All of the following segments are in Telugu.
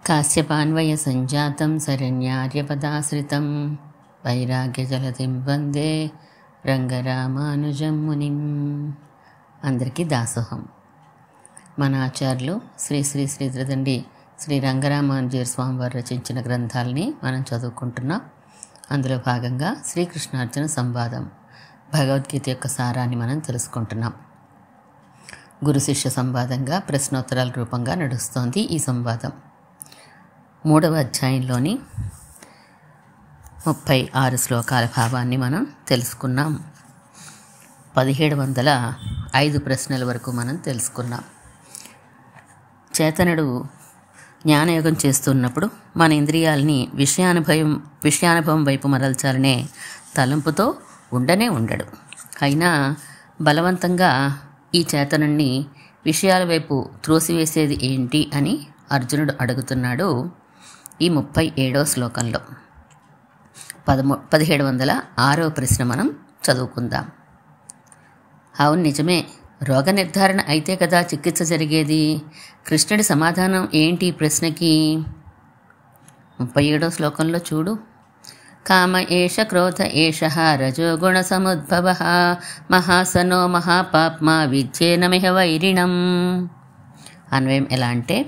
కాశ్యపాన్వయసంజాతం శరణ్యార్యపదాశ్రితం వైరాగ్యజలధిం వందే రంగరామానుజం మునిం. అందరికీ దాసోహం. మన ఆచార్యులు శ్రీ శ్రీ శ్రీ త్రిదండి శ్రీ రంగరామానుజీయ స్వామి వారు రచించిన గ్రంథాలని మనం చదువుకుంటున్నాం. అందులో భాగంగా శ్రీకృష్ణార్జున సంవాదం భగవద్గీత యొక్క సారాన్ని మనం తెలుసుకుంటున్నాం. గురు శిష్య సంవాదంగా ప్రశ్నోత్తరాల రూపంగా నడుస్తోంది ఈ సంవాదం. 3వ అధ్యాయంలోని 36 శ్లోకాల భావాన్ని మనం తెలుసుకున్నాం. 1705 ప్రశ్నల వరకు మనం తెలుసుకున్నాం. చేతనుడు జ్ఞానయోగం చేస్తున్నప్పుడు మన ఇంద్రియాలని విషయానుభవం వైపు మరల్చాలనే తలంపుతో ఉండడు. అయినా బలవంతంగా ఈ చేతనుడిని విషయాల వైపు త్రోసివేసేది ఏంటి అని అర్జునుడు అడుగుతున్నాడు. ఈ 37వ శ్లోకంలో 1706వ ప్రశ్న మనం చదువుకుందాం. అవును, నిజమే. రోగ నిర్ధారణ అయితే కదా చికిత్స జరిగేది. కృష్ణుడి సమాధానం ఏంటి ఈ ప్రశ్నకి? 37వ శ్లోకంలో చూడు. కామ ఏష క్రోధ ఏష రజోగుణ సముద్భవ మహాసనో మహాపాప్మా విద్యేనమిహ వైరిణం. అన్వయం ఎలా అంటే,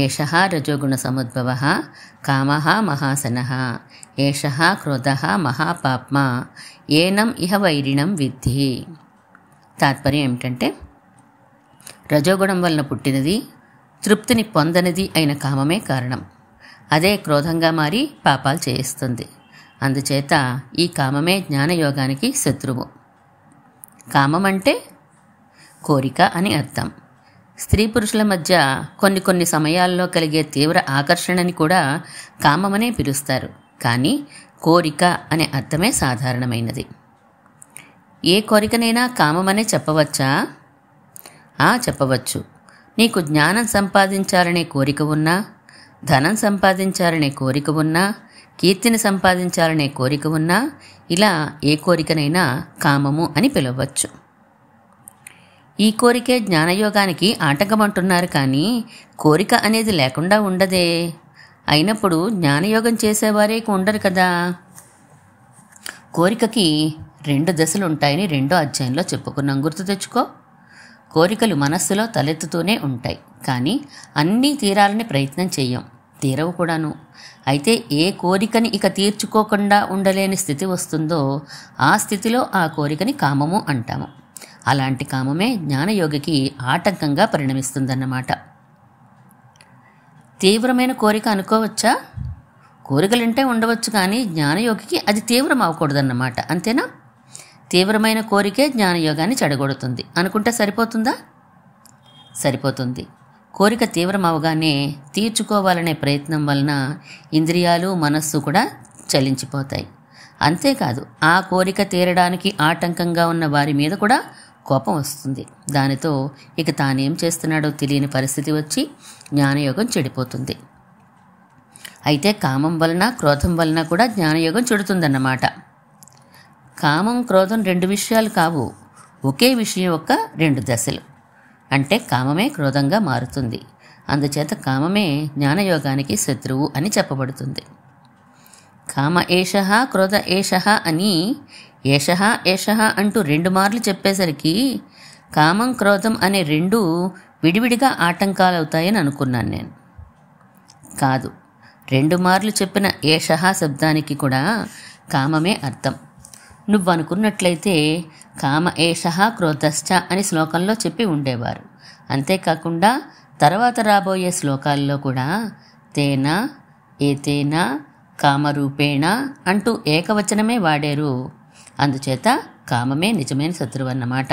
ఏష రజోగుణ సముద్భవ కామ మహాసన ఏష క్రోధ మహాపాప్మా ఏనం ఇహ వైరిణం విద్ధి. తాత్పర్యం ఏమిటంటే, రజోగుణం వలన పుట్టినది, తృప్తిని పొందనిది అయిన కామమే కారణం. అదే క్రోధంగా మారి పాపాలు చేయిస్తుంది. అందుచేత ఈ కామమే జ్ఞానయోగానికి శత్రువు. కామం అంటే కోరిక అని అర్థం. స్త్రీ పురుషుల మధ్య కొన్ని సమయాల్లో కలిగే తీవ్ర ఆకర్షణని కూడా కామమనే పిలుస్తారు. కానీ కోరిక అనే అర్థమే సాధారణమైనది. ఏ కోరికనైనా కామమనే చెప్పవచ్చా? చెప్పవచ్చు. నీకు జ్ఞానం సంపాదించాలనే కోరిక ఉన్నా, ధనం సంపాదించాలనే కోరిక ఉన్నా, కీర్తిని సంపాదించాలనే కోరిక ఉన్నా, ఇలా ఏ కోరికనైనా కామము అని పిలవచ్చు. ఈ కోరికే జ్ఞానయోగానికి ఆటంకమంటున్నారు. కానీ కోరిక అనేది లేకుండా ఉండదే. అయినప్పుడు జ్ఞానయోగం చేసేవారే ఉండరు కదా. కోరికకి 2 దశలు ఉంటాయని 2వ అధ్యాయంలో చెప్పుకున్నాం, గుర్తు తెచ్చుకో. కోరికలు మనస్సులో తలెత్తుతూనే ఉంటాయి, కానీ అన్నీ తీరాలని ప్రయత్నం చెయ్యం, తీరవు కూడాను. అయితే ఏ కోరికని ఇక తీర్చుకోకుండా ఉండలేని స్థితి వస్తుందో ఆ స్థితిలో ఆ కోరికని కామము అంటాము. అలాంటి కామమే జ్ఞానయోగికి ఆటంకంగా పరిణమిస్తుందన్నమాట. తీవ్రమైన కోరిక అనుకోవచ్చా? కోరికలంటే ఉండవచ్చు, కానీ జ్ఞానయోగికి అది తీవ్రం అవ్వకూడదన్నమాట. అంతేనా? తీవ్రమైన కోరికే జ్ఞానయోగాన్ని చెడగొడుతుంది అనుకుంటే సరిపోతుందా? సరిపోతుంది. కోరిక తీవ్రం అవగానే తీర్చుకోవాలనే ప్రయత్నం వలన ఇంద్రియాలు, మనస్సు కూడా చలించిపోతాయి. అంతేకాదు, ఆ కోరిక తీరడానికి ఆటంకంగా ఉన్న వారి మీద కూడా కోపం వస్తుంది. దానితో ఇక తానేం చేస్తున్నాడో తెలియని పరిస్థితి వచ్చి జ్ఞానయోగం చెడిపోతుంది. అయితే కామం వలన, క్రోధం వలన కూడా జ్ఞానయోగం చెడుతుందన్నమాట. కామం, క్రోధం 2 విషయాలు కావు, ఒకే విషయం యొక్క 2 దశలు. అంటే కామమే క్రోధంగా మారుతుంది. అందుచేత కామమే జ్ఞానయోగానికి శత్రువు అని చెప్పబడుతుంది. కామ ఏషః క్రోధ ఏషః అని ఏషః అంటూ 2 మార్లు చెప్పేసరికి కామం, క్రోధం అనే 2 విడివిడిగా ఆటంకాలవుతాయని అనుకున్నాను నేను. కాదు, 2 మార్లు చెప్పిన ఏషః శబ్దానికి కూడా కామమే అర్థం. నువ్వు అనుకున్నట్లయితే కామ ఏషః క్రోధశ్చ అని శ్లోకంలో చెప్పి ఉండేవారు. అంతేకాకుండా తర్వాత రాబోయే శ్లోకాల్లో కూడా తేన, ఏతేన, కామరూపేణ అంటూ ఏకవచనమే వాడారు. అందుచేత కామమే నిజమైన శత్రువు అన్నమాట.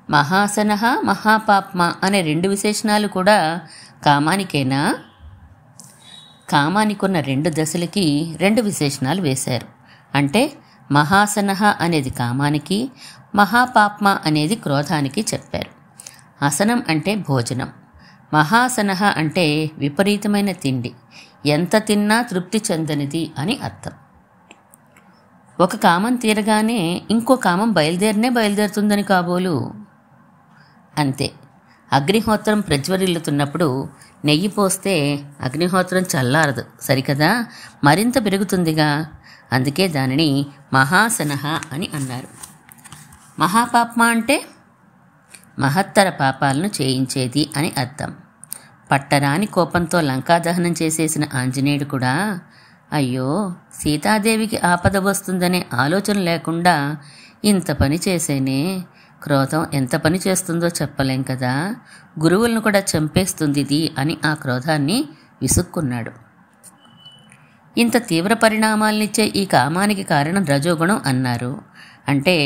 మహాసన, మహాపాప్మ అనే 2 విశేషణాలు కూడా కామానికేనా? కామానికున్న 2 దశలకి 2 విశేషణాలు వేశారు. అంటే మహాసన అనేది కామానికి, మహాపాప్మ అనేది క్రోధానికి చెప్పారు. అసనం అంటే భోజనం, మహాసన అంటే విపరీతమైన తిండి, ఎంత తిన్నా తృప్తి చెందనిది అని అర్థం. ఒక కామం తీరగానే ఇంకో కామం బయలుదేరుతుందని కాబోలు. అంతే. అగ్నిహోత్రం ప్రజ్వరిల్లుతున్నప్పుడు నెయ్యి పోస్తే అగ్నిహోత్రం చల్లారదు సరికదా, మరింత పెరుగుతుందిగా. అందుకే దానిని మహాశనః అని అన్నారు. మహాపాప్మ అంటే మహత్తర పాపాలను చేయించేది అని అర్థం. పట్టరాని కోపంతో లంకాదహనం చేసేసిన ఆంజనేయుడు కూడా అయ్యో సీతాదేవికి ఆపద వస్తుందనే ఆలోచన లేకుండా ఇంత పని చేసేనే, క్రోధం ఎంత పని చేస్తుందో చెప్పలేం కదా, గురువులను కూడా చంపేస్తుంది ఇది అని ఆ క్రోధాన్ని విసుక్కున్నాడు. ఇంత తీవ్ర పరిణామాలనిచ్చే ఈ కామానికి కారణం రజోగుణం అన్నారు. అంటే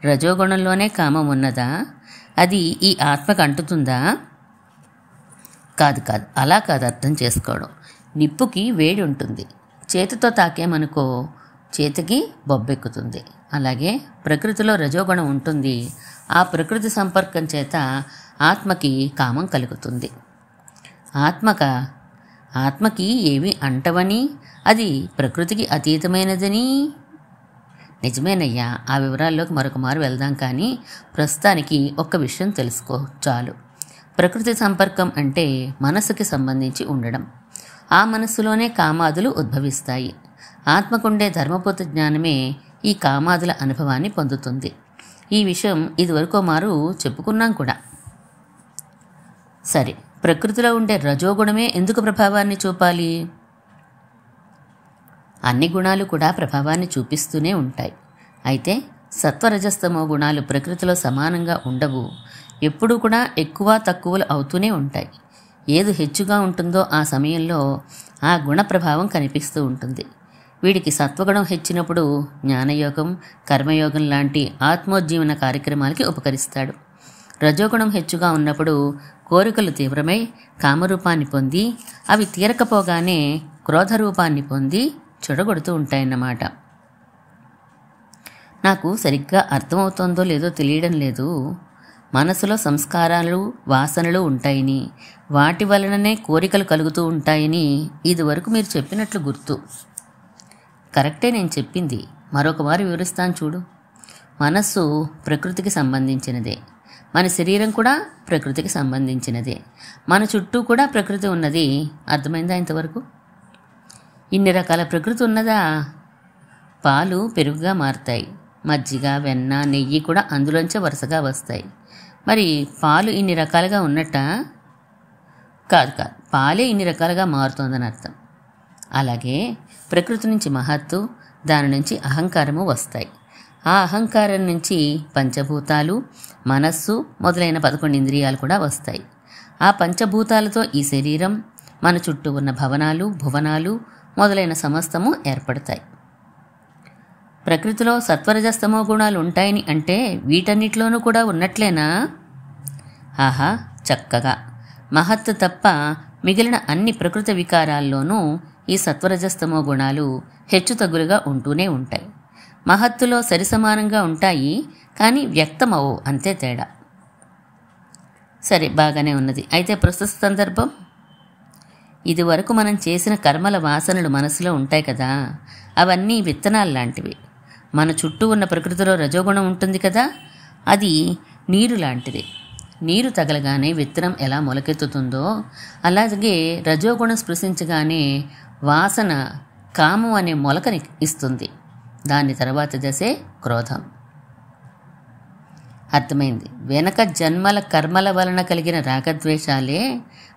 రజోగుణంలోనే కామం ఉన్నదా? అది ఈ ఆత్మకు అంటుతుందా? కాదు కాదు, అలా కాదు అర్థం చేసుకోవడం. నిప్పుకి వేడి ఉంటుంది, చేతితో తాకేమనుకో చేతికి బొబ్బెక్కుతుంది. అలాగే ప్రకృతిలో రజోగుణం ఉంటుంది, ఆ ప్రకృతి సంపర్కం చేత ఆత్మకి కామం కలుగుతుంది. ఆత్మకి ఏవి అంటవని, అది ప్రకృతికి అతీతమైనదని. నిజమేనయ్యా, ఆ వివరాల్లోకి మరొక మారు వెళ్దాం. కానీ ప్రస్తుతానికి ఒక్క విషయం తెలుసుకో చాలు. ప్రకృతి సంపర్కం అంటే మనస్సుకి సంబంధించి ఉండడం. ఆ మనస్సులోనే కామాదులు ఉద్భవిస్తాయి. ఆత్మకుండే ధర్మపోత జ్ఞానమే ఈ కామాదుల అనుభవాన్ని పొందుతుంది. ఈ విషయం ఇదివరకో మారు చెప్పుకున్నాం కూడా. సరే, ప్రకృతిలో ఉండే రజోగుణమే ఎందుకు ప్రభావాన్ని చూపాలి? అన్ని గుణాలు కూడా ప్రభావాన్ని చూపిస్తూనే ఉంటాయి. అయితే సత్వరజస్తమో గుణాలు ప్రకృతిలో సమానంగా ఉండవు. ఎప్పుడూ కూడా ఎక్కువ తక్కువలు అవుతూనే ఉంటాయి. ఏది హెచ్చుగా ఉంటుందో ఆ సమయంలో ఆ గుణ ప్రభావం కనిపిస్తూ ఉంటుంది. వీడికి సత్వగుణం హెచ్చినప్పుడు జ్ఞానయోగం, కర్మయోగం లాంటి ఆత్మోజ్జీవన కార్యక్రమాలకి ఉపకరిస్తాడు. రజోగుణం హెచ్చుగా ఉన్నప్పుడు కోరికలు తీవ్రమై కామరూపాన్ని పొంది, అవి తీరకపోగానే క్రోధరూపాన్ని పొంది చెడగొడుతూ ఉంటాయన్నమాట. నాకు సరిగ్గా అర్థమవుతోందో లేదో తెలియడం లేదు. మనసులో సంస్కారాలు, వాసనలు ఉంటాయని, వాటి వలననే కోరికలు కలుగుతూ ఉంటాయని ఇదివరకు మీరు చెప్పినట్లు గుర్తు. కరెక్టే నేను చెప్పింది. మరొక వారు వివరిస్తాను చూడు. మనస్సు ప్రకృతికి సంబంధించినదే, మన శరీరం కూడా ప్రకృతికి సంబంధించినదే, మన చుట్టూ కూడా ప్రకృతి ఉన్నది. అర్థమైందా ఇంతవరకు? ఇన్ని రకాల ప్రకృతి ఉన్నదా? పాలు పెరుగుగా మారుతాయి, మజ్జిగ, వెన్న, నెయ్యి కూడా అందులోంచే వరుసగా వస్తాయి. మరి పాలు ఇన్ని రకాలుగా ఉన్నట్టా? కాదు కాదు, పాలే ఇన్ని రకాలుగా మారుతోందని అర్థం. అలాగే ప్రకృతి నుంచి మహత్తు, దాని నుంచి అహంకారము వస్తాయి. ఆ అహంకారం నుంచి పంచభూతాలు, మనస్సు మొదలైన 11 ఇంద్రియాలు కూడా వస్తాయి. ఆ పంచభూతాలతో ఈ శరీరం, మన చుట్టూ ఉన్న భవనాలు, భువనాలు మొదలైన సమస్తము ఏర్పడతాయి. ప్రకృతిలో సత్వరజస్తమో గుణాలు ఉంటాయని అంటే వీటన్నిటిలోనూ కూడా ఉన్నట్లేనా? ఆహా, చక్కగా. మహత్తు తప్ప మిగిలిన అన్ని ప్రకృతి వికారాల్లోనూ ఈ సత్వరజస్తమో గుణాలు హెచ్చుతగ్గులుగా ఉంటూనే ఉంటాయి. మహత్తులో సరిసమానంగా ఉంటాయి, కానీ వ్యక్తమవు, అంతే తేడా. సరే, బాగానే ఉన్నది. అయితే ప్రస్తుత సందర్భం, ఇదివరకు మనం చేసిన కర్మల వాసనలు మనసులో ఉంటాయి కదా, అవన్నీ విత్తనాలు లాంటివి. మన చుట్టూ ఉన్న ప్రకృతిలో రజోగుణం ఉంటుంది కదా, అది నీరు లాంటిది. నీరు తగలగానే విత్తనం ఎలా మొలకెత్తుతుందో అలాగే రజోగుణం స్పృశించగానే వాసన కామం అనే మొలకని ఇస్తుంది. దాని తర్వాత దశే క్రోధం. అర్థమైంది. వెనక జన్మల కర్మల వలన కలిగిన రాగద్వేషాలే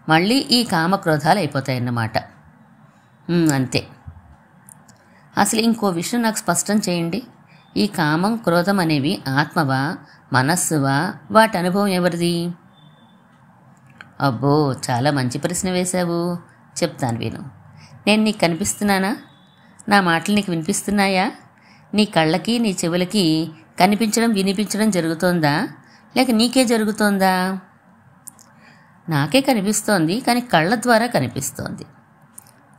మళ్ళీ ఈ కామక్రోధాలు అయిపోతాయన్నమాట. అంతే. అసలు ఇంకో విషయం నాకు స్పష్టం చేయండి. ఈ కామం, క్రోధం అనేవి ఆత్మవా, మనస్సువా, వాటి అనుభవం ఎవరిది? అబ్బో, చాలా మంచి ప్రశ్న వేశావు. చెప్తాను విను. నేను నీకు కనిపిస్తున్నానా? నా మాటలు నీకు వినిపిస్తున్నాయా? నీ కళ్ళకి, నీ చెవులకి కనిపించడం, వినిపించడం జరుగుతోందా, లేక నీకే జరుగుతోందా? నాకే కనిపిస్తోంది, కానీ కళ్ళ ద్వారా కనిపిస్తోంది.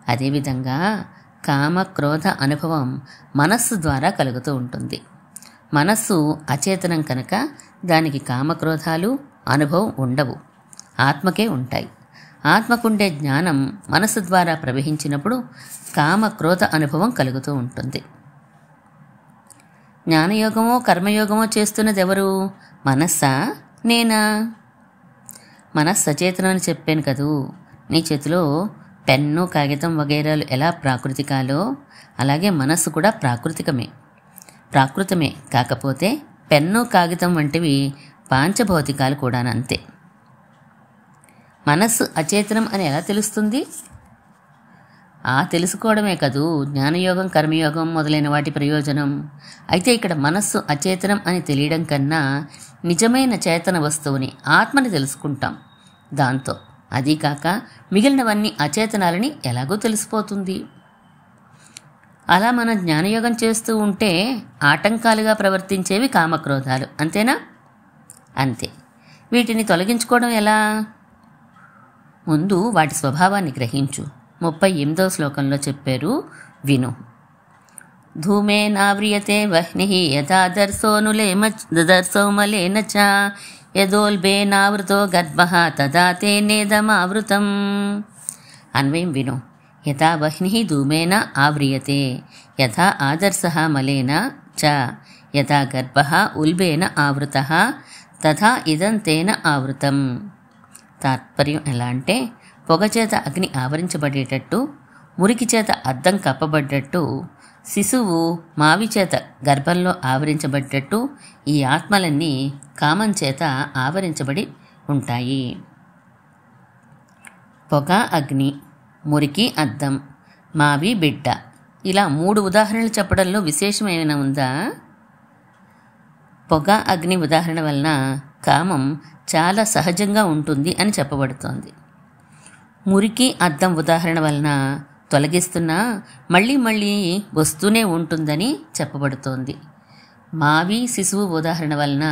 అదేవిధంగా కామ, క్రోధ అనుభవం మనస్సు ద్వారా కలుగుతూ ఉంటుంది. మనస్సు అచేతనం కనుక దానికి కామక్రోధాలు అనుభవం ఉండవు, ఆత్మకే ఉంటాయి. ఆత్మకుండే జ్ఞానం మనస్సు ద్వారా ప్రవహించినప్పుడు కామక్రోధ అనుభవం కలుగుతూ ఉంటుంది. జ్ఞానయోగమో కర్మయోగమో చేస్తున్నది ఎవరు? మనస్సా, నేనా? మనస్సు అచేతనం అని చెప్పాను కదూ. నీ చేతిలో పెన్ను కాగితం వగైరాలు ఎలా ప్రాకృతికాలో అలాగే మనస్సు కూడా ప్రాకృతమే. కాకపోతే పెన్ను కాగితం వంటివి పాంచభౌతికాలు కూడా అంతే. మనస్సు అచేతనం అని ఎలా తెలుస్తుంది? తెలుసుకోవడమే కదూ జ్ఞానయోగం, కర్మయోగం మొదలైన వాటి ప్రయోజనం. అయితే ఇక్కడ మనస్సు అచేతనం అని తెలియడం కన్నా నిజమైన చేతన వస్తువుని, ఆత్మని తెలుసుకుంటాం దాంతో. అదీకాక మిగిలినవన్నీ అచేతనాలని ఎలాగో తెలిసిపోతుంది. అలా మనం జ్ఞానయోగం చేస్తూ ఉంటే ఆటంకాలుగా ప్రవర్తించేవి కామక్రోధాలు, అంతేనా? అంతే. వీటిని తొలగించుకోవడం ఎలా? ముందు వాటి స్వభావాన్ని గ్రహించు. 38వ శ్లోకంలో చెప్పారు, విను. ధూమేనావ్రియతే వహ్నిః యథా దర్శోమలేన చ యదోల్బేనావృతో గర్భః తదా తేనేదమావృతం. అన్వయం విను. యథా వహ్నిః ధూమేన ఆవ్రియతే యథా ఆదర్శః మలేన చ యథా గర్భః ఉల్బేన ఆవృతః తథా ఇదం తేన ఆవృతం. తాత్పర్యం ఎలా అంటే, పొగచేత అగ్ని ఆవరించబడేటట్టు, మురికి చేత అద్దం కప్పబడ్డట్టు, శిశువు మావి చేత గర్భంలో ఆవరించబడ్డట్టు ఈ ఆత్మలన్నీ కామం చేత ఆవరించబడి ఉంటాయి. పొగ అగ్ని, మురికి అద్దం, మావి బిడ్డ, ఇలా 3 ఉదాహరణలు చెప్పడంలో విశేషం ఏమైనా ఉందా? పొగ అగ్ని ఉదాహరణ వలన కామం చాలా సహజంగా ఉంటుంది అని చెప్పబడుతోంది. మురికి అద్దం ఉదాహరణ వలన తొలగిస్తున్నా మళ్ళీ మళ్ళీ వస్తూనే ఉంటుందని చెప్పబడుతోంది. మావి శిశువు ఉదాహరణ వలన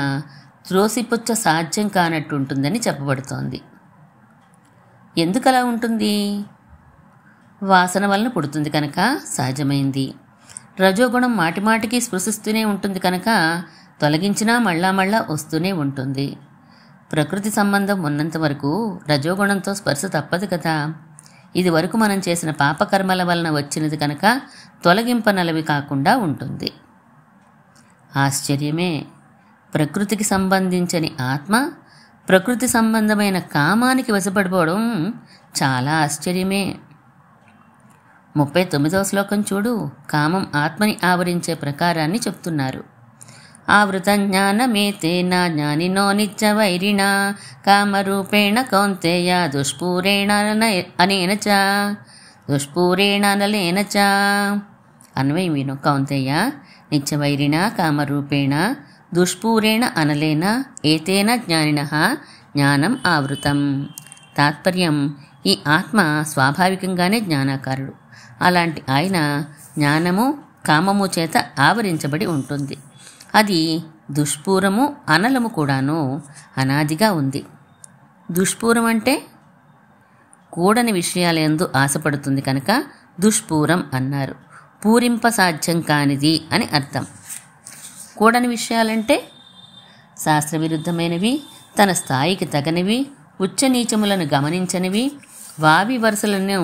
త్రోసిపుచ్చ సాధ్యం కానట్టుంటుందని చెప్పబడుతోంది. ఎందుకలా ఉంటుంది? వాసన వలన పుడుతుంది కనుక సహజమైంది. రజోగుణం మాటిమాటికి స్పృశిస్తూనే ఉంటుంది కనుక తొలగించినా మళ్ళా వస్తూనే ఉంటుంది. ప్రకృతి సంబంధం ఉన్నంత వరకు రజోగుణంతో స్పర్శ తప్పదు కదా. ఇది వరకు మనం చేసిన పాపకర్మల వలన వచ్చినది కనుక తొలగింపనలవి కాకుండా ఉంటుంది. ఆశ్చర్యమే. ప్రకృతికి సంబంధించని ఆత్మ ప్రకృతి సంబంధమైన కామానికి వశపడిపోవడం చాలా ఆశ్చర్యమే. 39వ శ్లోకం చూడు. కామం ఆత్మని ఆవరించే ప్రకారాన్ని చెప్తున్నారు. ఆవృతం జ్ఞానమేతేన జ్ఞానినో నిత్యవైరిణా కామరూపేణ కౌంతేయ దుష్పూరేణ అనలేన చ. అన్వయం విను. కౌంతేయ, నిత్యవైరిణ కామరూపేణ దుష్పూరేణ అనలేన ఏతేన జ్ఞానినః జ్ఞానం ఆవృతం. తాత్పర్యం, ఈ ఆత్మ స్వాభావికంగానే జ్ఞానాకారుడు. అలాంటి ఆయన జ్ఞానము కామము చేత ఆవరించబడి ఉంటుంది. అది దుష్పూరము అనలము కూడాను అనాదిగా ఉంది. దుష్పూరం అంటే కూడని విషయాలందు ఆశపడుతుంది కనుక దుష్పూరం అన్నారు. పూరింప సాధ్యం కానిది అని అర్థం. కూడని విషయాలంటే శాస్త్రవిరుద్ధమైనవి, తన స్థాయికి తగనివి, ఉచ్చనీచములను గమనించనివి, వావి వరుసలను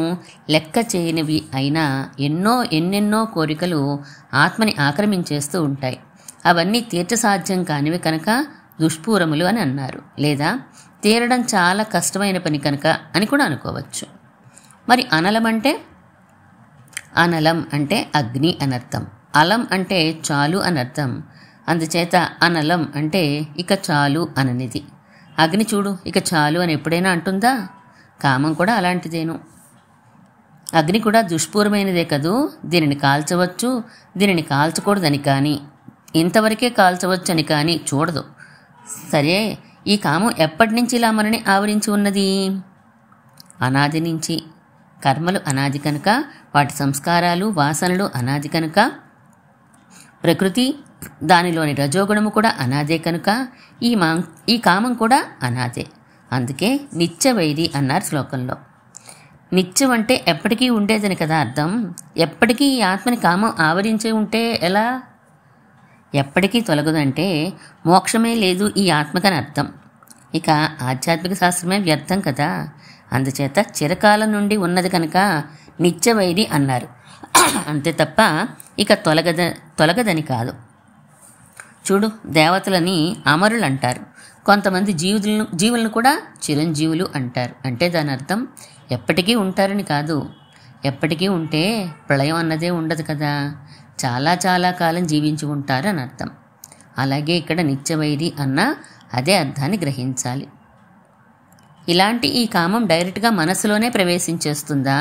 లెక్క చేయనివి అయినా ఎన్నెన్నో కోరికలు ఆత్మని ఆక్రమించేస్తూ ఉంటాయి. అవన్నీ తీర్చసాధ్యం కానివి కనుక దుష్పూరములు అని అన్నారు. లేదా తీరడం చాలా కష్టమైన పని కనుక అని కూడా అనుకోవచ్చు. మరి అనలం అంటే అగ్ని అనర్థం. అలం అంటే చాలు అనర్థం. అందుచేత అనలం అంటే ఇక చాలు అననిది. అగ్ని చూడు, ఇక చాలు అని ఎప్పుడైనా అంటుందా? కామం కూడా అలాంటిదేను. అగ్ని కూడా దుష్పూరమైనదే కదూ. దీనిని కాల్చవచ్చు, దీనిని కాల్చకూడదని కానీ, ఇంతవరకే కాల్చవచ్చని కానీ చూడదు. సరే, ఈ కామం ఎప్పటి నుంచి ఇలా మనని ఆవరించి ఉన్నది? అనాది నుంచి. కర్మలు అనాది కనుక, వాటి సంస్కారాలు వాసనలు అనాది కనుక, ప్రకృతి దానిలోని రజోగుణము కూడా అనాదే కనుక ఈ కామం కూడా అనాదే. అందుకే నిత్యవైరి అన్నారు శ్లోకంలో. నిత్యం అంటే ఎప్పటికీ ఉండేదని కదా అర్థం. ఎప్పటికీ ఈ ఆత్మని కామం ఆవరించి ఉంటే ఎలా? ఎప్పటికీ తొలగదంటే మోక్షమే లేదు ఈ ఆత్మకని అర్థం. ఇక ఆధ్యాత్మిక శాస్త్రమే వ్యర్థం కదా. అందుచేత చిరకాలం నుండి ఉన్నది కనుక నిత్యవైరి అన్నారు. అంతే తప్ప ఇక తొలగదని కాదు. చూడు, దేవతలని అమరులు అంటారు. కొంతమంది జీవులను కూడా చిరంజీవులు అంటారు. అంటే దాని అర్థం ఎప్పటికీ ఉంటారని కాదు. ఎప్పటికీ ఉంటే ప్రళయం అన్నదే ఉండదు కదా, చాలా చాలా కాలం జీవించి ఉంటారు అని అర్థం. అలాగే ఇక్కడ నిత్యవైరి అన్న అదే అర్థాన్ని గ్రహించాలి. ఇలాంటి ఈ కామం డైరెక్ట్గా మనసులోనే ప్రవేశించేస్తుందా?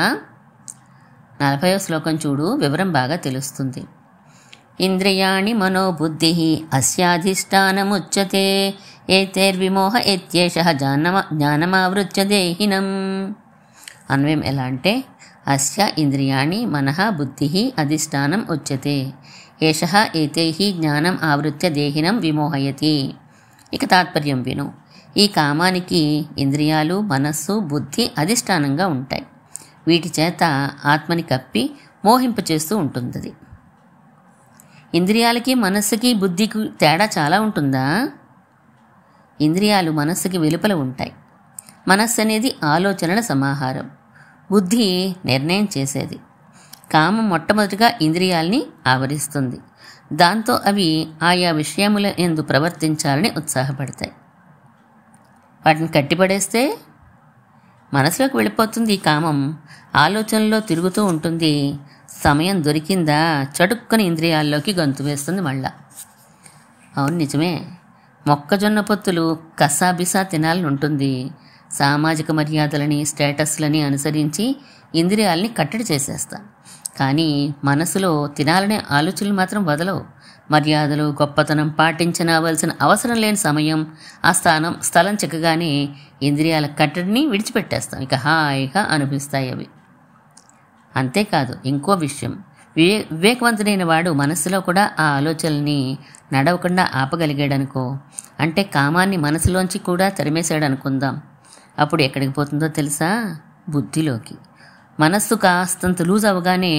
40వ శ్లోకం చూడు, వివరం బాగా తెలుస్తుంది. ఇంద్రియాణి మనోబుద్ధి అస్యాధిష్టానముచ్యతే ఏతైర్విమోహ ఏత్యేష జ్ఞానమావృత్య దేహినం. అన్వయం ఎలా అంటే, అస్య ఇంద్రియాణి మనః బుద్ధి అధిష్టానం ఉచ్యతే ఏష ఏతైః జ్ఞానం ఆవృత్య దేహినం విమోహయతి. ఇక తాత్పర్యం విను. ఈ కామానికి ఇంద్రియాలు, మనస్సు, బుద్ధి అధిష్టానంగా ఉంటాయి. వీటి చేత ఆత్మని కప్పి మోహింపచేస్తూ ఉంటుంది. ఇంద్రియాలకి, మనస్సుకి, బుద్ధికి తేడా చాలా ఉంటుందా? ఇంద్రియాలు మనస్సుకి వెలుపల ఉంటాయి. మనస్సు అనేది ఆలోచనల సమాహారం, బుద్ధి నిర్ణయం చేసేది. కామం మొట్టమొదటిగా ఇంద్రియాల్ని ఆవరిస్తుంది. దాంతో అవి ఆయా విషయముల యందు ప్రవర్తించాలని ఉత్సాహపడతాయి. వాటిని కట్టిపడేస్తే మనసులోకి వెళ్ళిపోతుంది. ఈ కామం ఆలోచనలో తిరుగుతూ ఉంటుంది. సమయం దొరికిందా చటుక్కుని ఇంద్రియాల్లోకి గొంతు వేస్తుంది మళ్ళా. అవును, నిజమే. మొక్కజొన్న పొత్తులు కసాబిసా తినాలని ఉంటుంది. సామాజిక మర్యాదలని, స్టేటస్లని అనుసరించి ఇంద్రియాలని కట్టడి చేసేస్తాం. కానీ మనసులో తినాలనే ఆలోచనలు మాత్రం వదలవు. మర్యాదలు, గొప్పతనం పాటించనవలసిన అవసరం లేని సమయం, ఆ స్థలం చిక్కగానే ఇంద్రియాల కట్టడిని విడిచిపెట్టేస్తాం. ఇక హాయిగా అనిపిస్తాయి అవి. అంతేకాదు, ఇంకో విషయం, వివేకవంతుడైన వాడు మనస్సులో కూడా ఆ ఆలోచనల్ని నడవకుండా ఆపగలిగాడనుకో, అంటే కామాన్ని మనసులోంచి కూడా తరిమేశాడనుకుందాం. అప్పుడు ఎక్కడికి పోతుందో తెలుసా? బుద్ధిలోకి. మనస్సు కాస్తంత లూజ్ అవగానే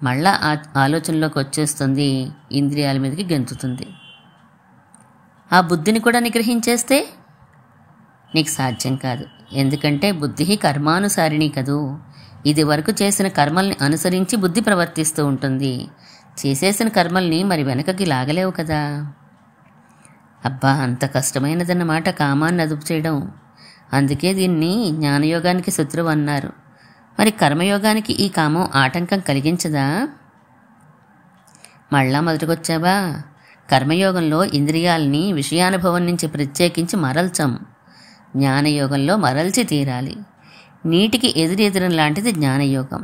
మళ్ళా ఆ ఆలోచనలోకి వచ్చేస్తుంది, ఇంద్రియాల మీదకి గెంతుతుంది. ఆ బుద్ధిని కూడా నిగ్రహించేస్తే నీకు సాధ్యం కాదు. ఎందుకంటే బుద్ధి కర్మానుసారిణి కదూ. ఇది వరకు చేసిన కర్మల్ని అనుసరించి బుద్ధి ప్రవర్తిస్తూ ఉంటుంది. చేసేసిన కర్మల్ని మరి వెనకకి లాగలేవు కదా. అబ్బా, అంత కష్టమైనదన్నమాట కామాన్ని అదుపు చేయడం. అందుకే దీన్ని జ్ఞానయోగానికి శత్రువు అన్నారు. మరి కర్మయోగానికి ఈ కామం ఆటంకం కలిగించదా? మళ్ళా మొదటికొచ్చావా? కర్మయోగంలో ఇంద్రియాలని విషయానుభవం నుంచి ప్రత్యేకించి మరల్చం. జ్ఞానయోగంలో మరల్చి తీరాలి. నీటికి ఎదురెదురం లాంటిది జ్ఞానయోగం.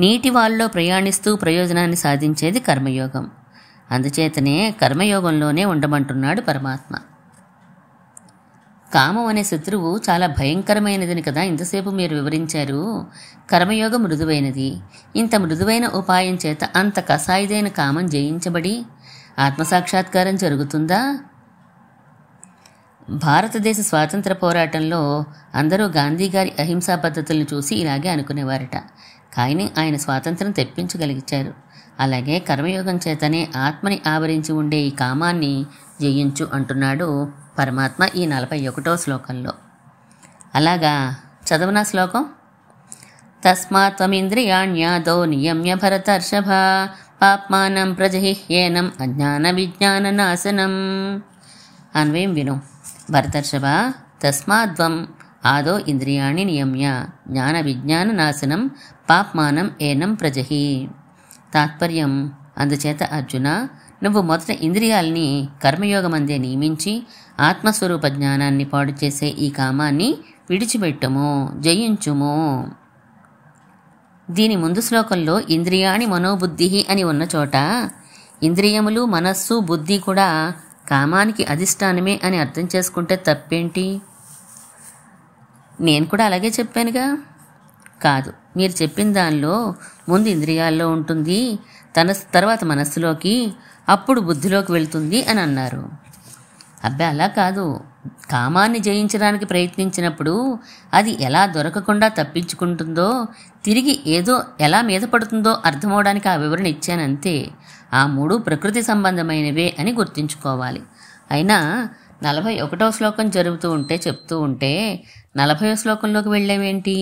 నీటి వాళ్ళలో ప్రయాణిస్తూ ప్రయోజనాన్ని సాధించేది కర్మయోగం. అందుచేతనే కర్మయోగంలోనే ఉండమంటున్నాడు పరమాత్మ. కామం అనే శత్రువు చాలా భయంకరమైనదని కదా ఇంతసేపు మీరు వివరించారు. కర్మయోగం మృదువైనది. ఇంత మృదువైన ఉపాయం చేత అంత కసాయిదైన కామం జయించబడి ఆత్మసాక్షాత్కారం జరుగుతుందా? భారతదేశ స్వాతంత్ర పోరాటంలో అందరూ గాంధీ గారి అహింసా పద్ధతులను చూసి ఇలాగే అనుకునేవారట. కానీ ఆయన స్వాతంత్రం తెప్పించగలిగారు. అలాగే కర్మయోగం చేతనే ఆత్మని ఆవరించి ఉండే ఈ కామాన్ని జయించు అంటున్నాడు పరమాత్మ ఈ 41వ శ్లోకంలో. అలాగా చదవనా శ్లోకం? తస్మాత్ త్వమింద్రియాణ్యాదో నియమ్య భరతర్షభ పాప్మానం ప్రజహిహ్యేనం అజ్ఞాన విజ్ఞాన నాశనం. అన్వయం విను. భరతర్షభ, తస్మాద్వం ఆదో ఇంద్రియాణి నియమ్య జ్ఞాన విజ్ఞాన నాశనం పాప్మానం ఏనం ప్రజహి. తాత్పర్యం, అందుచేత అర్జున, నువ్వు మొదట ఇంద్రియాల్ని కర్మయోగమందే నియమించి ఆత్మస్వరూప జ్ఞానాన్ని పాడు చేసే ఈ కామాన్ని విడిచిపెట్టుము, జయించుము. దీని ముందు శ్లోకంలో ఇంద్రియాణి మనోబుద్ధి అని ఉన్న చోట ఇంద్రియములు, మనస్సు, బుద్ధి కూడా కామానికి అధిష్టానమే అని అర్థం చేసుకుంటే తప్పేంటి? నేను కూడా అలాగే చెప్పానుగా. కాదు, మీరు చెప్పిన దానిలో ముందు ఇంద్రియాల్లో ఉంటుంది, తర్వాత మనస్సులోకి, అప్పుడు బుద్ధిలోకి వెళ్తుంది అని అన్నారు. అబ్బా, అలా కాదు. కామాన్ని జయించడానికి ప్రయత్నించినప్పుడు అది ఎలా దొరకకుండా తప్పించుకుంటుందో, తిరిగి ఏదో ఎలా మీద పడుతుందో అర్థమవడానికి ఆ వివరణ ఇచ్చానంతే. ఆ మూడు ప్రకృతి సంబంధమైనవే అని గుర్తుంచుకోవాలి. అయినా 41వ శ్లోకం చెప్తూ ఉంటే 40వ శ్లోకంలోకి వెళ్ళేవేంటి?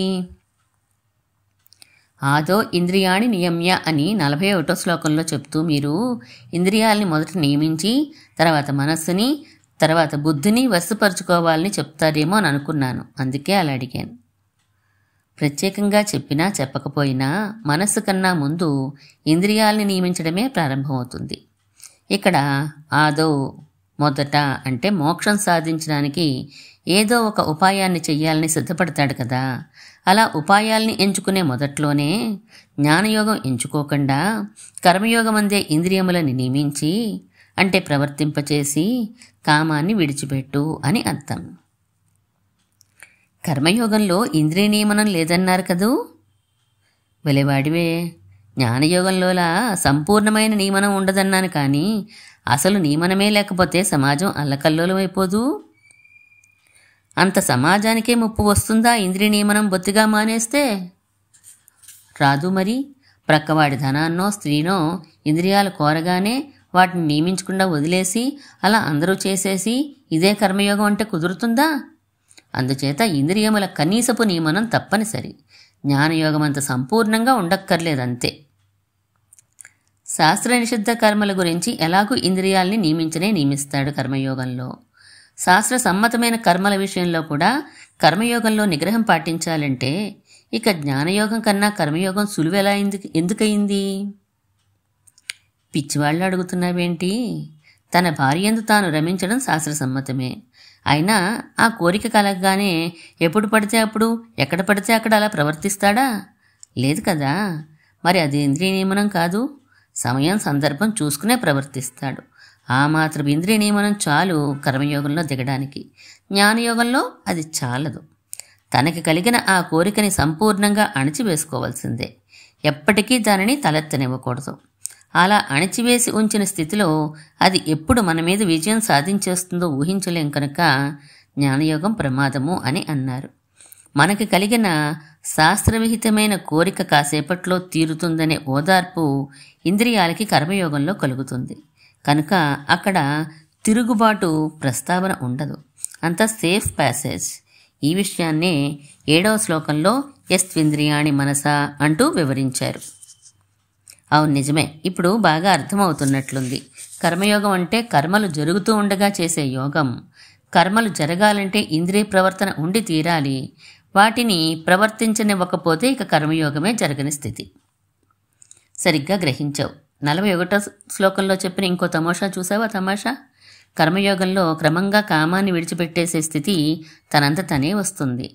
ఆదో ఇంద్రియాణి నియమ్య అని 41వ శ్లోకంలో చెప్తూ మీరు ఇంద్రియాలని మొదట నియమించి తర్వాత మనస్సుని తర్వాత బుద్ధిని వశపరుచుకోవాలని చెప్తారేమో అని అనుకున్నాను, అందుకే అలా అడిగాను. ప్రత్యేకంగా చెప్పినా చెప్పకపోయినా మనస్సు కన్నా ముందు ఇంద్రియాలని నియమించడమే ప్రారంభమవుతుంది. ఇక్కడ ఆదో మొదట అంటే మోక్షం సాధించడానికి ఏదో ఒక ఉపాయాన్ని చెయ్యాలని సిద్ధపడతాడు కదా, అలా ఉపాయాల్ని ఎంచుకునే మొదట్లోనే జ్ఞానయోగం ఎంచుకోకుండా కర్మయోగం అందే ఇంద్రియములని నియమించి అంటే ప్రవర్తింపచేసి కామాన్ని విడిచిపెట్టు అని అర్థం. కర్మయోగంలో ఇంద్రియ నియమనం లేదన్నారు కదూ. వెలివాడివే, జ్ఞానయోగంలోలా సంపూర్ణమైన నియమనం ఉండదన్నాను, కానీ అసలు నియమనమే లేకపోతే సమాజం అల్లకల్లోలమైపోదు. అంత సమాజానికే ముప్పు వస్తుందా ఇంద్రియ నియమనం బొత్తిగా మానేస్తే? రాదు మరి. ప్రక్కవాడి ధనాన్నో స్త్రీనో ఇంద్రియాలు కోరగానే వాటిని నియమించకుండా వదిలేసి అలా అందరూ చేసేసి ఇదే కర్మయోగం అంటే కుదురుతుందా? అందుచేత ఇంద్రియముల కనీసపు నియమనం తప్పనిసరి. జ్ఞానయోగం అంత సంపూర్ణంగా ఉండక్కర్లేదంతే. శాస్త్ర నిషిద్ధ కర్మల గురించి ఎలాగూ ఇంద్రియాల్ని నియమిస్తాడు కర్మయోగంలో. శాస్త్ర సమ్మతమైన కర్మల విషయంలో కూడా కర్మయోగంలో నిగ్రహం పాటించాలంటే ఇక జ్ఞానయోగం కన్నా కర్మయోగం సులువెలా ఎందుకయింది? పిచ్చివాళ్ళు అడుగుతున్నావేంటి? తన భార్యందు తాను రమించడం శాస్త్రసమ్మతమే. అయినా ఆ కోరిక కలగగానే ఎప్పుడు పడితే అప్పుడు ఎక్కడ పడితే అక్కడ అలా ప్రవర్తిస్తాడా? లేదు కదా. మరి అది ఇంద్రియ నియమనం కాదు. సమయం సందర్భం చూసుకునే ప్రవర్తిస్తాడు. ఆ మాత్రం ఇంద్రియ నియమనం చాలు కర్మయోగంలో దిగడానికి. జ్ఞానయోగంలో అది చాలదు. తనకి కలిగిన ఆ కోరికని సంపూర్ణంగా అణిచివేసుకోవాల్సిందే. ఎప్పటికీ దానిని తలెత్తనివ్వకూడదు. అలా అణిచివేసి ఉంచిన స్థితిలో అది ఎప్పుడు మన మీద విజయం సాధించేస్తుందో ఊహించలేం కనుక జ్ఞానయోగం ప్రమాదము అని అన్నారు. మనకి కలిగిన శాస్త్రవిహితమైన కోరిక కాసేపట్లో తీరుతుందనే ఓదార్పు ఇంద్రియాలకి కర్మయోగంలో కలుగుతుంది. కనుక అక్కడ తిరుగుబాటు ప్రస్తావన ఉండదు. అంత సేఫ్ ప్యాసేజ్. ఈ విషయాన్నే 7వ శ్లోకంలో యస్త్వింద్రియాణి మనసా అంటూ వివరించారు. అవును, నిజమే. ఇప్పుడు బాగా అర్థమవుతున్నట్లుంది. కర్మయోగం అంటే కర్మలు జరుగుతూ ఉండగా చేసే యోగం. కర్మలు జరగాలంటే ఇంద్రియ ప్రవర్తన ఉండి తీరాలి. వాటిని ప్రవర్తించనివ్వకపోతే ఇక కర్మయోగమే జరగని స్థితి. సరిగ్గా గ్రహించావు. 41వ శ్లోకంలో చెప్పిన ఇంకో తమాషా చూసావా? తమాషా కర్మయోగంలో క్రమంగా కామాన్ని విడిచిపెట్టేసే స్థితి తనంత తనే వస్తుంది.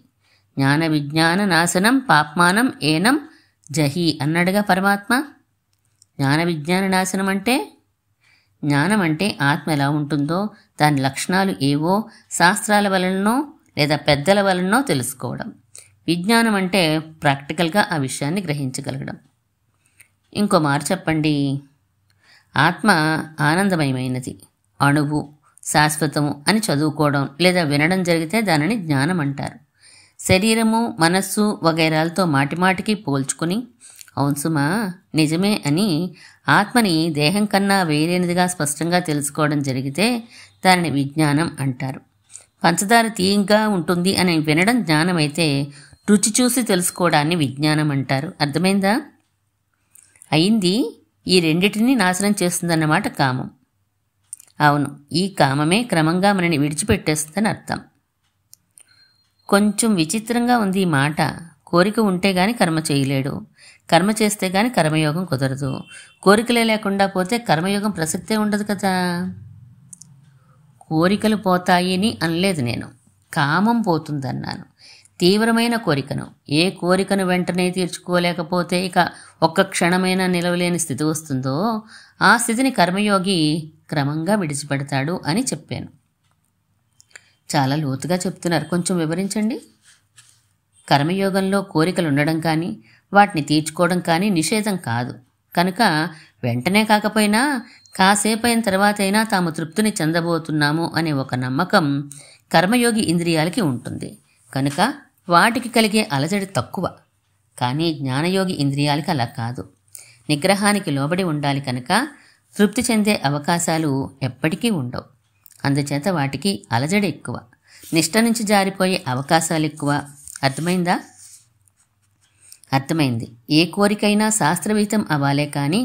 జ్ఞాన విజ్ఞాన నాశనం పాప్మానం ఏనం జహి అన్నాడుగా పరమాత్మ. జ్ఞాన విజ్ఞాన నాశనం అంటే జ్ఞానం అంటే ఆత్మ ఎలా ఉంటుందో దాని లక్షణాలు ఏవో శాస్త్రాల వలననో లేదా పెద్దల వలననో తెలుసుకోవడం. విజ్ఞానం అంటే ప్రాక్టికల్గా ఆ విషయాన్ని గ్రహించగలగడం. ఇంకో మారు చెప్పండి. ఆత్మ ఆనందమయమైనది, అణువు, శాశ్వతము అని చదువుకోవడం లేదా వినడం జరిగితే దానిని జ్ఞానం అంటారు. శరీరము మనస్సు వగైరాలతో మాటిమాటికి పోల్చుకుని అవును సుమా నిజమే అని ఆత్మని దేహం కన్నా వేరైనదిగా స్పష్టంగా తెలుసుకోవడం జరిగితే దానిని విజ్ఞానం అంటారు. పంచదార తీయంగా ఉంటుంది అని వినడం జ్ఞానమైతే రుచి చూసి తెలుసుకోవడాన్ని విజ్ఞానం అంటారు. అర్థమైందా? అయింది. ఈ రెండిటిని నాశనం చేస్తుందన్నమాట కామం. అవును, ఈ కామమే క్రమంగా మనని విడిచిపెట్టేస్తుందని అర్థం. కొంచెం విచిత్రంగా ఉంది ఈ మాట. కోరిక ఉంటే గాని కర్మ చేయలేడు, కర్మ చేస్తే గాని కర్మయోగం కుదరదు. కోరికలే లేకుండా పోతే కర్మయోగం ప్రసక్తే ఉండదు కదా. కోరికలు పోతాయని అనలేదు నేను, కామం పోతుందన్నాను. తీవ్రమైన కోరికను, ఏ కోరికను వెంటనే తీర్చుకోలేకపోతే ఇక ఒక్క క్షణమైనా నిలవలేని స్థితి వస్తుందో ఆ స్థితిని కర్మయోగి క్రమంగా విడిచిపెడతాడు అని చెప్పాను. చాలా లోతుగా చెప్తున్నారు, కొంచెం వివరించండి. కర్మయోగంలో కోరికలు ఉండడం కానీ వాటిని తీర్చుకోవడం కానీ నిషేధం కాదు. కనుక వెంటనే కాకపోయినా కాసేపు అయిన తర్వాత అయినా తాము తృప్తిని చెందబోతున్నాము అనే ఒక నమ్మకం కర్మయోగి ఇంద్రియాలకి ఉంటుంది. కనుక వాటికి కలిగే అలజడి తక్కువ. కానీ జ్ఞానయోగి ఇంద్రియాలకి అలా కాదు. నిగ్రహానికి లోబడి ఉండాలి కనుక తృప్తి చెందే అవకాశాలు ఎప్పటికీ ఉండవు. అందుచేత వాటికి అలజడి ఎక్కువ, నిష్ట నుంచి జారిపోయే అవకాశాలు ఎక్కువ. అర్థమైందా? అర్థమైంది. ఏ కోరికైనా శాస్త్రవిహితం అవ్వాలే కానీ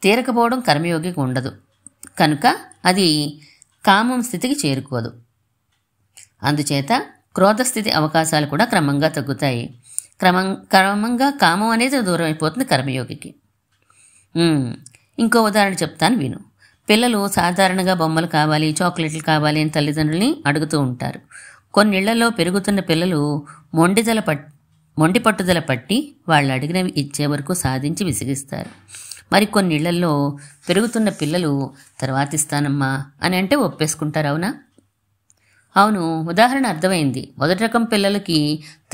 తీరకపోవడం కర్మయోగికి ఉండదు. కనుక అది కామం స్థితికి చేరుకోదు. అందుచేత క్రోధస్థితి అవకాశాలు కూడా క్రమంగా తగ్గుతాయి. క్రమంగా కామం అనేది దూరం అయిపోతుంది కర్మయోగికి. ఇంకో ఉదాహరణ చెప్తాను విను. పిల్లలు సాధారణంగా బొమ్మలు కావాలి, చాక్లెట్లు కావాలి అని తల్లిదండ్రుల్ని అడుగుతూ ఉంటారు. కొన్నిళ్లలో పెరుగుతున్న పిల్లలు మొండి పట్టుదల పట్టి వాళ్ళు అడిగినవి ఇచ్చే వరకు సాధించి విసిగిస్తారు. మరి కొన్నిళ్లలో పెరుగుతున్న పిల్లలు తర్వాత ఇస్తానమ్మా అని అంటే ఒప్పేసుకుంటారు. అవునా? అవును, ఉదాహరణ అర్థమైంది. మొదటి రకం పిల్లలకి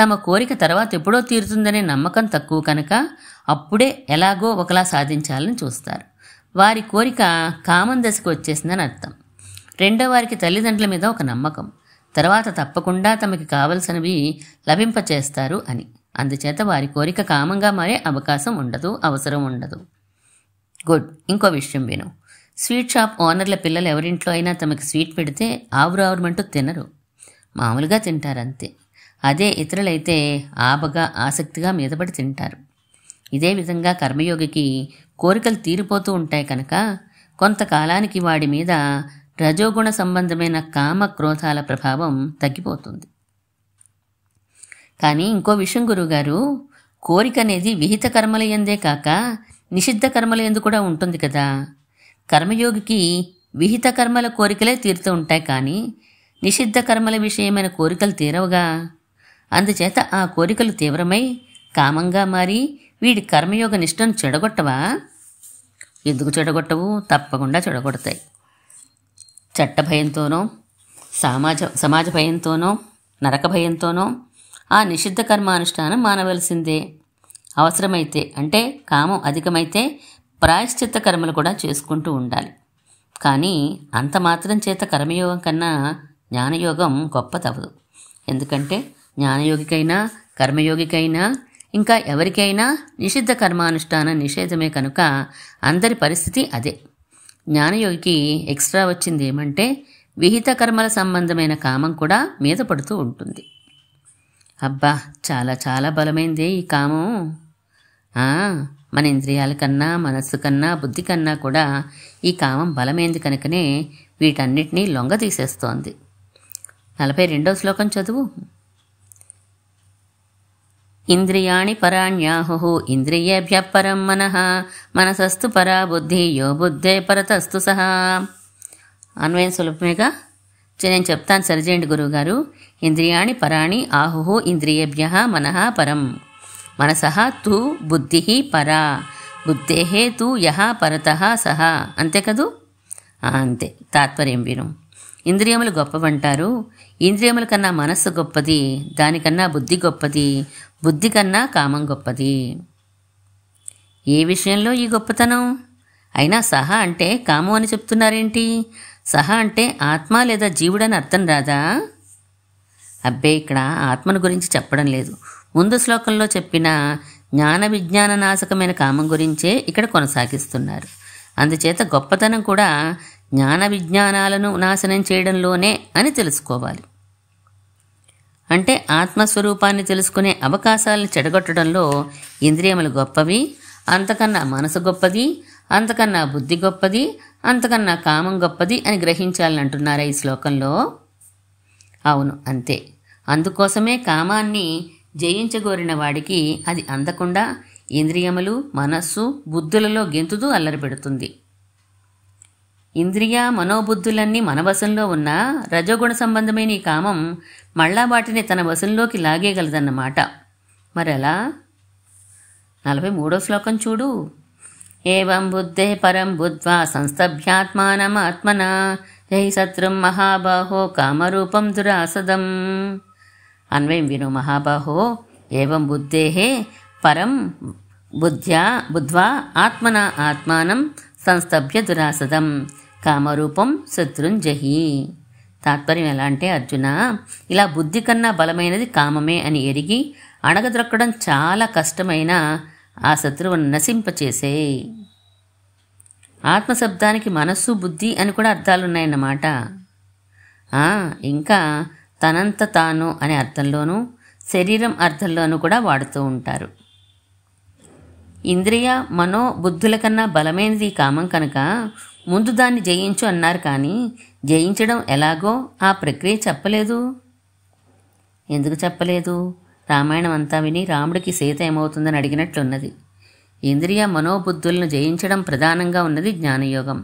తమ కోరిక తర్వాత ఎప్పుడో తీరుతుందనే నమ్మకం తక్కువ కనుక అప్పుడే ఎలాగో ఒకలా సాధించాలని చూస్తారు. వారి కోరిక కామం దశకు వచ్చేసిందని అర్థం. రెండో వారికి తల్లిదండ్రుల మీద ఒక నమ్మకం, తర్వాత తప్పకుండా తమకి కావలసినవి లభింపచేస్తారు అని. అందుచేత వారి కోరిక కామంగా మారే అవకాశం ఉండదు, అవసరం ఉండదు. గుడ్. ఇంకో విషయం విను. స్వీట్ షాప్ ఓనర్ల పిల్లలు ఎవరింట్లో అయినా తమకి స్వీట్ పెడితే ఆవురావురమంటూ తినరు, మామూలుగా తింటారంతే. అదే ఇతరులైతే ఆబగా ఆసక్తిగా మీదపడి తింటారు. ఇదే విధంగా కర్మయోగికి కోరికలు తీరిపోతూ ఉంటాయి కనుక కొంతకాలానికి వాడి మీద రజోగుణ సంబంధమైన కామ క్రోధాల ప్రభావం తగ్గిపోతుంది. కానీ ఇంకో విషయం గురువుగారు, కోరిక అనేది విహిత కర్మల యందే కాక నిషిద్ధ కర్మల యందు కూడా ఉంటుంది కదా. కర్మయోగికి విహిత కర్మల కోరికలే తీరుతూ ఉంటాయి, కానీ నిషిద్ధ కర్మల విషయమైన కోరికలు తీరవుగా. అందుచేత ఆ కోరికలు తీవ్రమై కామంగా మారి వీడి కర్మయోగ నిష్టను చెడగొట్టవా? ఎందుకు చెడగొట్టవు? తప్పకుండా చెడగొడతాయి. చట్ట భయంతోనో, సమాజ భయంతోనో, నరక భయంతోనో ఆ నిషిద్ధ కర్మానుష్ఠానం మానవలసిందే. అవసరమైతే అంటే కామం అధికమైతే ప్రాయశ్చిత్త కర్మలు కూడా చేసుకుంటూ ఉండాలి. కానీ అంత మాత్రం చేత కర్మయోగం కన్నా జ్ఞానయోగం గొప్పదవదు. ఎందుకంటే జ్ఞానయోగికైనా కర్మయోగికైనా ఇంకా ఎవరికైనా నిషిద్ధ కర్మానుష్ఠానం నిషేధమే కనుక అందరి పరిస్థితి అదే. జ్ఞానయోగికి ఎక్స్ట్రా వచ్చింది ఏమంటే విహిత కర్మల సంబంధమైన కామం కూడా మీద పడుతూ ఉంటుంది. అబ్బా, చాలా చాలా బలమైందే ఈ కామం. మన ఇంద్రియాల కన్నా, మనస్సు కన్నా, బుద్ధి కన్నా కూడా ఈ కామం బలమైంది కనుకనే వీటన్నిటినీ లొంగ తీసేస్తోంది. 42వ శ్లోకం చదువు. ఇంద్రియాణి పరాణ్యాహు ఇంద్రియేభ్యః పరం మనః మనసస్తు పరా బుద్ధి యో బుద్ధే పరతస్తు సహా. అన్వయం సులభమేగా. నేను చెప్తాను, సరిచేయండి గురువుగారు. ఇంద్రియాణి పరాణి ఆహు ఇంద్రియేభ్యః మనః పరం మనసః తు బుద్ధి పరా బుద్ధేః తు యః పరతః సహ. అంతే కదూ? అంతే. తాత్పర్యం విను. ఇంద్రియములు గొప్పవంటారు. ఇంద్రియముల కన్నా మనస్సు గొప్పది, దానికన్నా బుద్ధి గొప్పది, బుద్ధి కన్నా కామం గొప్పది. ఏ విషయంలో ఈ గొప్పతనం? అయినా సహా అంటే కామం అని చెప్తున్నారేంటి? సహా అంటే ఆత్మ లేదా జీవుడని అర్థం రాదా? అబ్బే, ఇక్కడ ఆత్మను గురించి చెప్పడం లేదు. ముందు శ్లోకంలో చెప్పిన జ్ఞాన విజ్ఞాన నాశకమైన కామం గురించే ఇక్కడ కొనసాగిస్తున్నారు. అందుచేత గొప్పతనం కూడా జ్ఞాన విజ్ఞానాలను నాశనం చేయడంలోనే అని తెలుసుకోవాలి. అంటే ఆత్మస్వరూపాన్ని తెలుసుకునే అవకాశాలను చెడగొట్టడంలో ఇంద్రియములు గొప్పవి, అంతకన్నా మనసు గొప్పది, అంతకన్నా బుద్ధి గొప్పది, అంతకన్నా కామం గొప్పది అని గ్రహించాలని అంటున్నారా ఈ శ్లోకంలో? అవును, అంతే. అందుకోసమే కామాన్ని జయించగోరిన వాడికి అది అందకుండా ఇంద్రియములు, మనస్సు, బుద్ధులలో గెంతుతూ అల్లరిపెడుతుంది. ఇంద్రియ మనోబుద్ధులన్నీ మన వశంలో ఉన్న రజోగుణ సంబంధమైన ఈ కామం మళ్ళా వాటిని తన వశంలోకి లాగేయగలదన్నమాట. మరెలా? 43వ శ్లోకం చూడు. ఏవం బుద్ధే పరం బుద్ధ్వా సంస్తభ్యాత్మానమాత్మనా యై శత్రుం మహాబాహో కామరూపం దురాసదం. అన్వయం విను. మహాబాహో ఏవం బుద్ధేః పరం బుద్ధ్వా ఆత్మనా ఆత్మానం సంస్తభ్య దురాసదం కామరూపం శత్రుంజహి. తాత్పర్యం ఎలా అంటే, అర్జున, ఇలా బుద్ధి కన్నా బలమైనది కామమే అని ఎరిగి అణగద్రొక్కడం చాలా కష్టమైన ఆ శత్రువును నశింపచేసే. ఆత్మశబ్దానికి మనస్సు, బుద్ధి అని కూడా అర్థాలున్నాయన్నమాట. ఇంకా తనంత తాను అనే అర్థంలోనూ, శరీరం అర్థంలోనూ కూడా వాడుతూ ఉంటారు. ఇంద్రియ మనో బుద్ధుల కన్నా బలమైనది కామం కనుక ముందు దాన్ని జయించు అన్నారు, కానీ జయించడం ఎలాగో ఆ ప్రక్రియ చెప్పలేదు. ఎందుకు చెప్పలేదు? రామాయణం అంతా విని రాముడికి సీత ఏమవుతుందని అడిగినట్లున్నది. ఇంద్రియ మనోబుద్ధులను జయించడం ప్రధానంగా ఉన్నది జ్ఞానయోగం,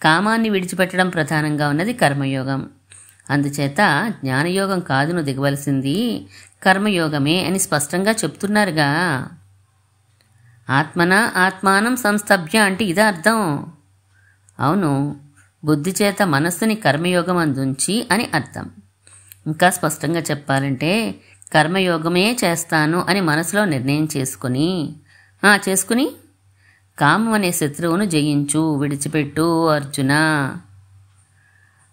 కామాన్ని విడిచిపెట్టడం ప్రధానంగా ఉన్నది కర్మయోగం. అందుచేత జ్ఞానయోగం కాదు నువ్వు దిగవలసింది, కర్మయోగమే అని స్పష్టంగా చెప్తున్నారుగా. ఆత్మన ఆత్మానం సంస్థభ్య అంటే ఇదే అర్థం. అవును, బుద్ధి చేత మనస్సుని కర్మయోగం అందుంచి అని అర్థం. ఇంకా స్పష్టంగా చెప్పాలంటే కర్మయోగమే చేస్తాను అని మనసులో నిర్ణయం చేసుకుని కామం అనే శత్రువును జయించు, విడిచిపెట్టు అర్జున.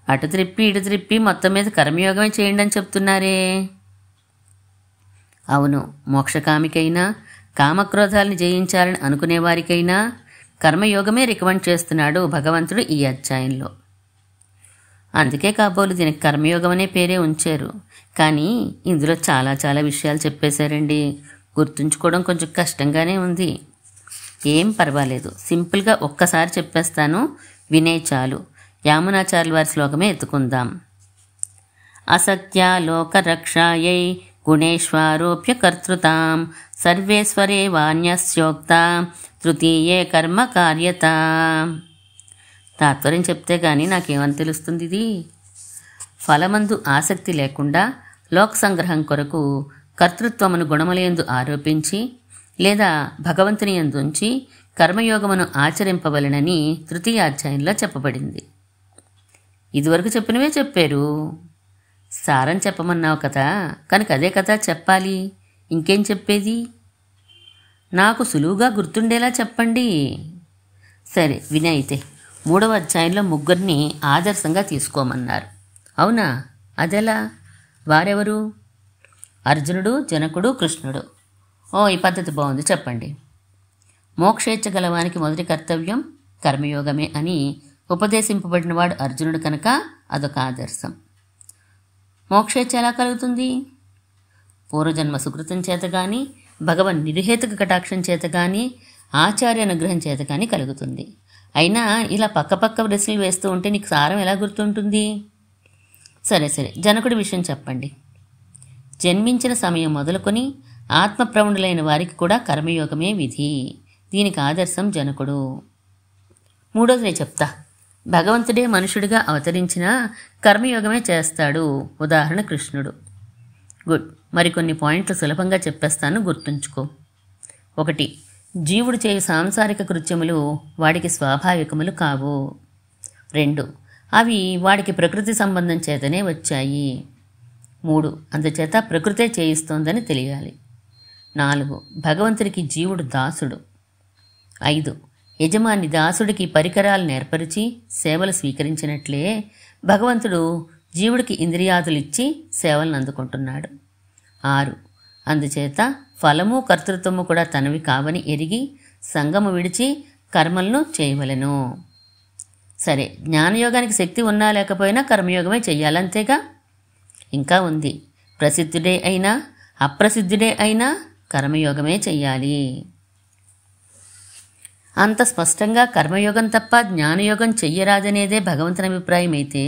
అటు త్రిప్పి ఇటు త్రిప్పి మొత్తం మీద కర్మయోగమే చేయండి అని చెప్తున్నారే. అవును, మోక్షకామికైనా కామక్రోధాలని జయించాలని అనుకునేవారికైనా కర్మయోగమే రికమెండ్ చేస్తున్నాడు భగవంతుడు ఈ అధ్యాయంలో. అందుకే కాబోలు దీనికి కర్మయోగం అనే పేరే ఉంచారు. కానీ ఇందులో చాలా చాలా విషయాలు చెప్పేశారండి. గుర్తుంచుకోవడం కొంచెం కష్టంగానే ఉంది. ఏం పర్వాలేదు, సింపుల్గా ఒక్కసారి చెప్పేస్తాను, వినే చాలు. యామునాచార్యుల వారి శ్లోకమే ఎత్తుకుందాం. అసత్యాలోకరక్షాయై గుణేశ్వరోప్య కర్తృతాం సర్వేశ్వరే వాణ్యస్యోక్త తృతీయే కర్మ కార్యత. తాత్పర్యం చెప్తే గానీ నాకేమని తెలుస్తుంది? ఇది ఫలమందు ఆసక్తి లేకుండా లోక సంగ్రహం కొరకు కర్తృత్వమును గుణములందు ఆరోపించి లేదా భగవంతుని యందుంచి కర్మయోగమును ఆచరింపవలెనని తృతీయాధ్యాయంలో చెప్పబడింది. ఇదివరకు చెప్పినవే చెప్పారు. సారం చెప్పమన్నావు కదా, కనుక అదే కదా చెప్పాలి. ఇంకేం చెప్పేది? నాకు సులువుగా గుర్తుండేలా చెప్పండి. సరే వినే అయితే 3వ అధ్యాయంలో ముగ్గురిని ఆదర్శంగా తీసుకోమన్నారు. అవునా? అదెలా? వారెవరు? అర్జునుడు, జనకుడు, కృష్ణుడు. ఈ పద్ధతి బాగుంది, చెప్పండి. మోక్షేచ్ఛ గలవానికి మొదటి కర్తవ్యం కర్మయోగమే అని ఉపదేశింపబడినవాడు అర్జునుడు కనుక అదొక ఆదర్శం. మోక్షేచ్ఛ ఎలా కలుగుతుంది? పూర్వజన్మ సుకృతం చేత కానీ, భగవన్ నిర్హేతుక కటాక్షం చేత కానీ, ఆచార్య అనుగ్రహం చేత కానీ కలుగుతుంది. అయినా ఇలా పక్క ప్రశ్నలు వేస్తూ ఉంటే నీకు సారం ఎలా గుర్తుంటుంది? సరే జనకుడి విషయం చెప్పండి. జన్మించిన సమయం మొదలుకొని ఆత్మప్రవణులైన వారికి కూడా కర్మయోగమే విధి. దీనికి ఆదర్శం జనకుడు. 3వది చెప్తా. భగవంతుడే మనుషుడిగా అవతరించిన కర్మయోగమే చేస్తాడు. ఉదాహరణ కృష్ణుడు. గుడ్. మరికొన్ని పాయింట్లు సులభంగా చెప్పేస్తాను, గుర్తుంచుకో. 1. జీవుడు చేయు సాంసారిక కృత్యములు వాడికి స్వాభావికములు కావు. 2. అవి వాడికి ప్రకృతి సంబంధం చేతనే వచ్చాయి. 3. అందుచేత ప్రకృతే చేయిస్తోందని తెలియాలి. 4. భగవంతుడికి జీవుడు దాసుడు. 5. యజమాని దాసుడికి పరికరాలు నేర్పరిచి సేవలు స్వీకరించినట్లే భగవంతుడు జీవుడికి ఇంద్రియాదులిచ్చి సేవలను అందుకుంటున్నాడు. 6. అందుచేత ఫలము కర్తృత్వము కూడా తనవి కావని ఎరిగి సంగము విడిచి కర్మలను చేయవలెను. సరే, జ్ఞానయోగానికి శక్తి ఉన్నా లేకపోయినా కర్మయోగమే చెయ్యాలంతేగా. ఇంకా ఉంది. ప్రసిద్ధుడే అయినా అప్రసిద్ధుడే అయినా కర్మయోగమే చెయ్యాలి. అంత స్పష్టంగా కర్మయోగం తప్ప జ్ఞానయోగం చెయ్యరాదనేదే భగవంతుని అభిప్రాయం అయితే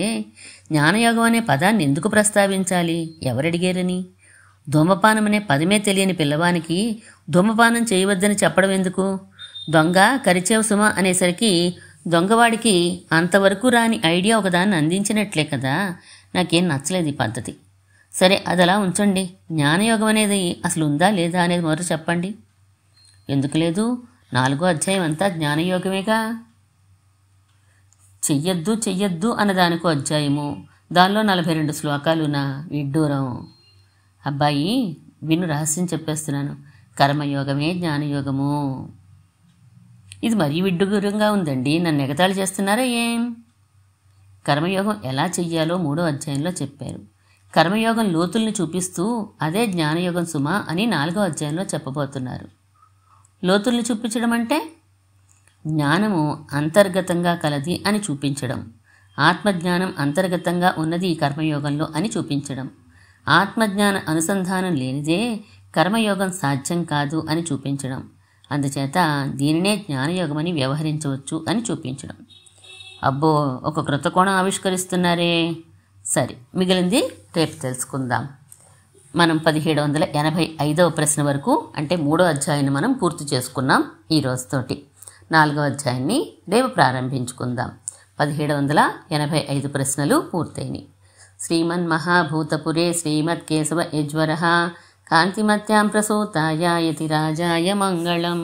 జ్ఞానయోగం అనే పదాన్ని ఎందుకు ప్రస్తావించాలి? ఎవరడిగారని? ధూమపానం అనే పదమే తెలియని పిల్లవానికి ధూమపానం చేయవద్దని చెప్పడం ఎందుకు? దొంగ కరిచేవు సుమ అనేసరికి దొంగవాడికి అంతవరకు రాని ఐడియా ఒకదాన్ని అందించినట్లే కదా. నాకేం నచ్చలేదు ఈ పద్ధతి. సరే, అది అలా ఉంచండి. జ్ఞానయోగం అనేది అసలు ఉందా లేదా అనేది మొదట చెప్పండి. ఎందుకు లేదు? 4వ అధ్యాయం అంతా జ్ఞానయోగమేగా. చెయ్యొద్దు అన్నదానికో అధ్యాయము, దానిలో 42 శ్లోకాలునా విడ్డూరం. అబ్బాయి విను, రహస్యం చెప్పేస్తున్నాను. కర్మయోగమే జ్ఞానయోగము. ఇది మరీ విడ్డూరంగా ఉందండి. నన్ను ఎగతాళి చేస్తున్నారా ఏం? కర్మయోగం ఎలా చెయ్యాలో 3వ అధ్యాయంలో చెప్పారు. కర్మయోగం లోతుల్ని చూపిస్తూ అదే జ్ఞానయోగం సుమా అని 4వ అధ్యాయంలో చెప్పబోతున్నారు. లోతుల్ని చూపించడం అంటే జ్ఞానము అంతర్గతంగా కలది అని చూపించడం, ఆత్మజ్ఞానం అంతర్గతంగా ఉన్నది ఈ కర్మయోగంలో అని చూపించడం, ఆత్మజ్ఞాన అనుసంధానం లేనిదే కర్మయోగం సాధ్యం కాదు అని చూపించడం, అందుచేత దీనినే జ్ఞానయోగమని వ్యవహరించవచ్చు అని చూపించడం. అబ్బో, ఒక క్రొత్త కోణం ఆవిష్కరిస్తున్నారే. సరే, మిగిలింది రేపు తెలుసుకుందాం. మనం 1785వ ప్రశ్న వరకు, అంటే 3వ అధ్యాయాన్ని మనం పూర్తి చేసుకున్నాం ఈ రోజుతోటి. 4వ అధ్యాయాన్ని రేపు ప్రారంభించుకుందాం. 1785 ప్రశ్నలు పూర్తయినాయి. శ్రీమన్మహాభూతపురే శ్రీమత్కేశవ యజ్వరః కాంతిమత్యాం ప్రసూతాయ యతిరాజాయ మంగళం.